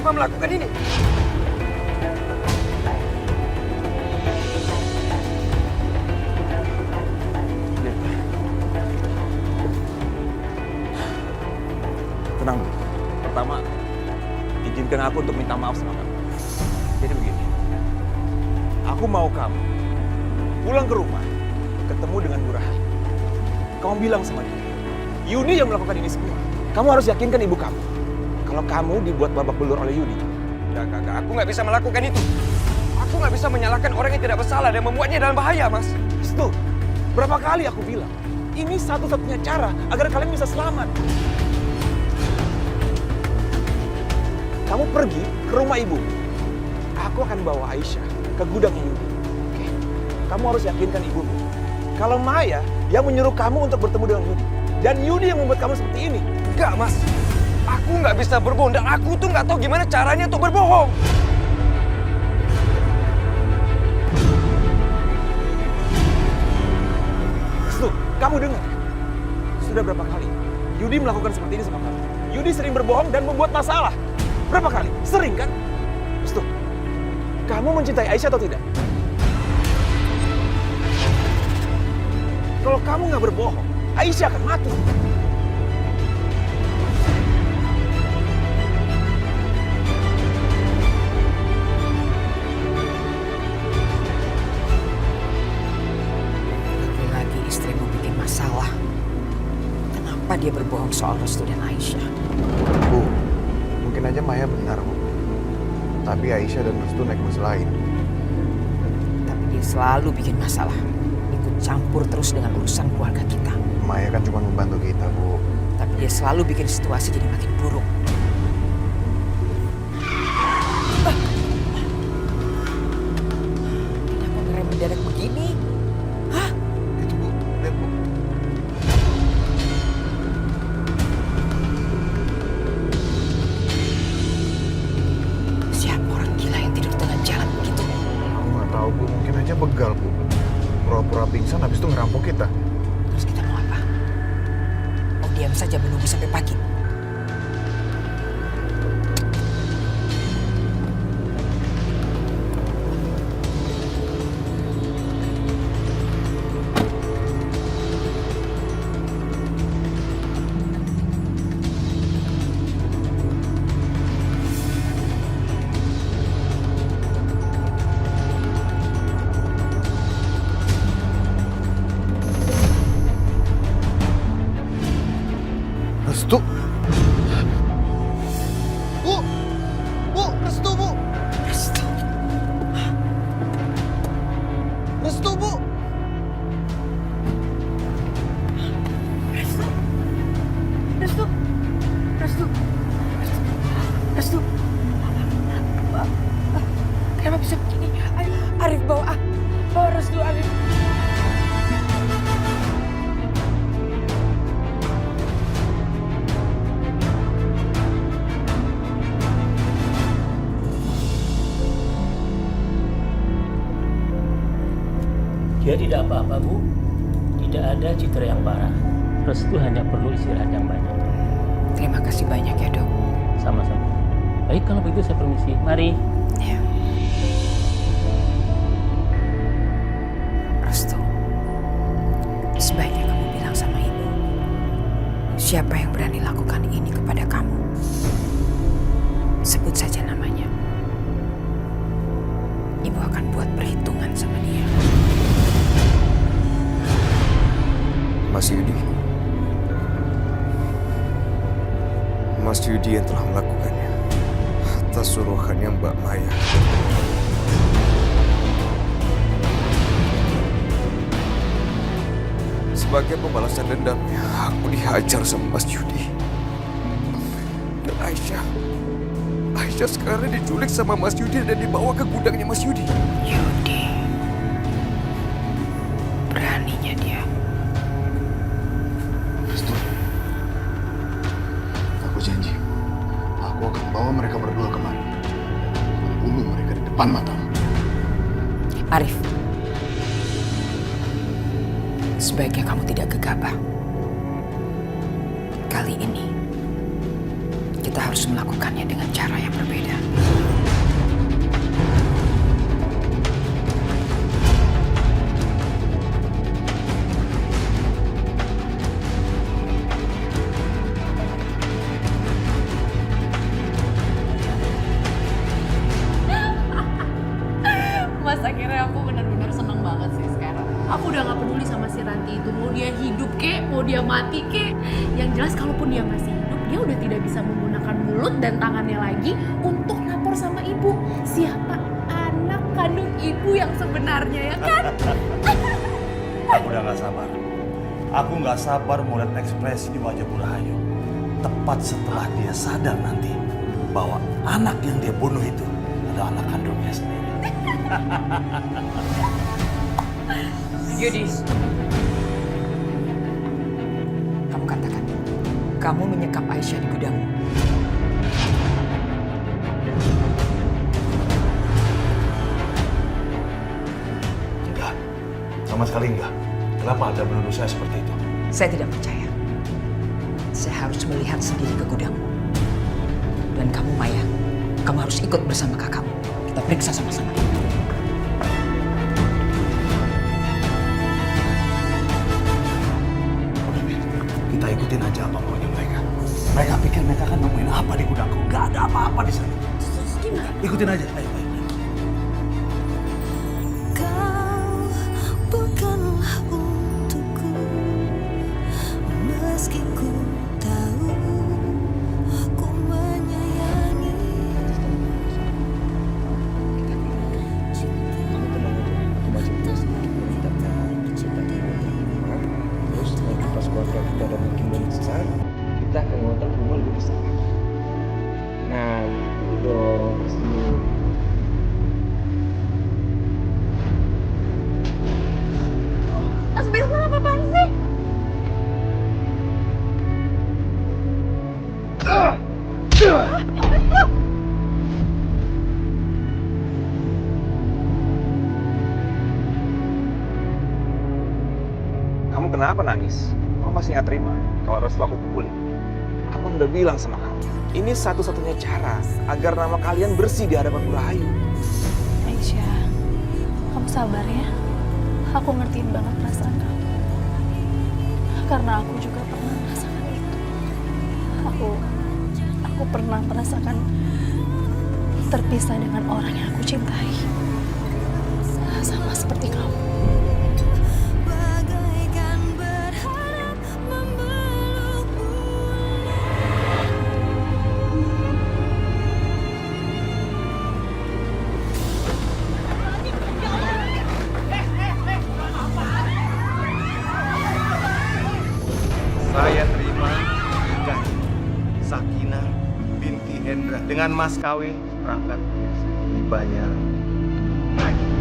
cuma melakukan ini? Tenang dulu. Pertama, izinkan aku untuk minta maaf sama kamu. Jadi begini, aku mau kamu pulang ke rumah, ketemu dengan Bu Rahayu. Kamu bilang sama dia, Yudi yang melakukan ini semua. Kamu harus yakinkan ibu kamu, kalau kamu dibuat babak belur oleh Yudi. Enggak, aku nggak bisa melakukan itu. Aku nggak bisa menyalahkan orang yang tidak bersalah dan membuatnya dalam bahaya, Mas. Itu, berapa kali aku bilang, ini satu-satunya cara agar kalian bisa selamat. Kamu pergi ke rumah ibu. Aku akan bawa Aisyah ke gudangnya Yudi. Oke? Kamu harus yakinkan ibumu. Kalau Maya yang menyuruh kamu untuk bertemu dengan Yudi. Dan Yudi yang membuat kamu seperti ini. Enggak, Mas. Aku nggak bisa berbohong dan aku tuh nggak tahu gimana caranya untuk berbohong. Restu, kamu dengar ya? Sudah berapa kali Yudi melakukan seperti ini sama kamu? Yudi sering berbohong dan membuat masalah. Berapa kali? Sering kan? Restu, kamu mencintai Aisyah atau tidak? Kalau kamu nggak berbohong, Aisyah akan mati. Lagi-lagi istrimu bikin masalah. Kenapa dia berbohong soal Restu dan Aisyah? Bu, mungkin aja Maya benar, Bu. Tapi Aisyah dan Restu naik bus lain. Tapi dia selalu bikin masalah. Ikut campur terus dengan urusan keluarga kita. Maya kan cuma membantu kita, Bu. Tapi dia selalu bikin situasi jadi makin buruk. Kenapa ngerem mendadak begini? Hah? Itu, Bu. Lihat, Bu. Siapa orang gila yang tidur tengah jalan begitu? Aku nggak tahu, Bu. Mungkin aja begal, Bu. Pura-pura pingsan habis itu ngerampok kita. Terus kita mau apa? Mau diam saja menunggu sampai pagi? Restu. Bu! Bu! Restu, Bu! Restu. Restu, Bu! Restu. Restu. Restu. Restu. Kenapa bisa begini? Ayo, Arif bawa. Bawa Restu, Arif. Dia tidak apa-apa, Bu. Tidak ada cedera yang parah. Restu hanya perlu istirahat yang banyak. Terima kasih banyak ya, Dok. Sama-sama. Baik, kalau begitu saya permisi. Mari. Ya. Restu, sebaiknya kamu bilang sama ibu, siapa yang berani lakukan ini kepada kamu? Sebut saja namanya. Ibu akan buat perhitungan sama dia. Mas Yudi. Mas Yudi yang telah melakukannya atas suruhannya Mbak Maya. Sebagai pembalasan dendamnya, aku dihajar sama Mas Yudi. Dan Aisyah sekarang diculik sama Mas Yudi dan dibawa ke gudangnya Mas Yudi. Yudi, beraninya dia. Restu. Aku janji, aku akan bawa mereka berdua kemari. Bunuh mereka di depan matamu. Arif, sebaiknya kamu tidak gegabah. Kali ini, kita harus melakukannya dengan cara yang berbeda. udah gak peduli sama si Ranti itu. Mau dia hidup kek, mau dia mati kek. Yang jelas kalaupun dia masih hidup, dia udah tidak bisa menggunakan mulut dan tangannya lagi untuk lapor sama ibu. Siapa anak kandung ibu yang sebenarnya, ya kan? Aku udah gak sabar. Aku gak sabar melihat ekspresi di wajah Bu Rahayu. Tepat setelah dia sadar nanti bahwa anak yang dia bunuh itu adalah anak kandungnya sendiri. Yudi, kamu katakan, kamu menyekap Aisyah di gudangmu. Enggak, sama sekali enggak. Kenapa Anda menuduh saya seperti itu? Saya tidak percaya. Saya harus melihat sendiri ke gudangmu. Dan kamu, Maya, kamu harus ikut bersama kakakmu. Kita periksa sama-sama. Kita ikutin aja apa maunya mereka. Mereka pikir mereka akan nemuin apa di gudangku. Gak ada apa-apa di sana. Gimana? Ikutin aja, ayo. Kau bukanlah untukku, meski ku tahu ku menyayangi. Terus nanti pas keluarga kita udah makin besar, kita akan ngontrak rumah lebih besar. Nah, gitu dong, senyum. Asbel, apa-apaan sih? Kamu kenapa nangis? Kamu masih nggak terima kalau harus aku pukulin? Aku udah bilang sama kamu, ini satu-satunya cara agar nama kalian bersih di hadapan Bu Rahayu. Aisyah, kamu sabar ya. Aku ngertiin banget perasaan kamu. Karena aku juga pernah merasakan itu. Aku pernah merasakan terpisah dengan orang yang aku cintai. Sama seperti kamu. Bagaikan berharap memelukmu. Saya terima nikah Sakinah binti Hendra dengan mas kawin perangkat tibanya. Baik.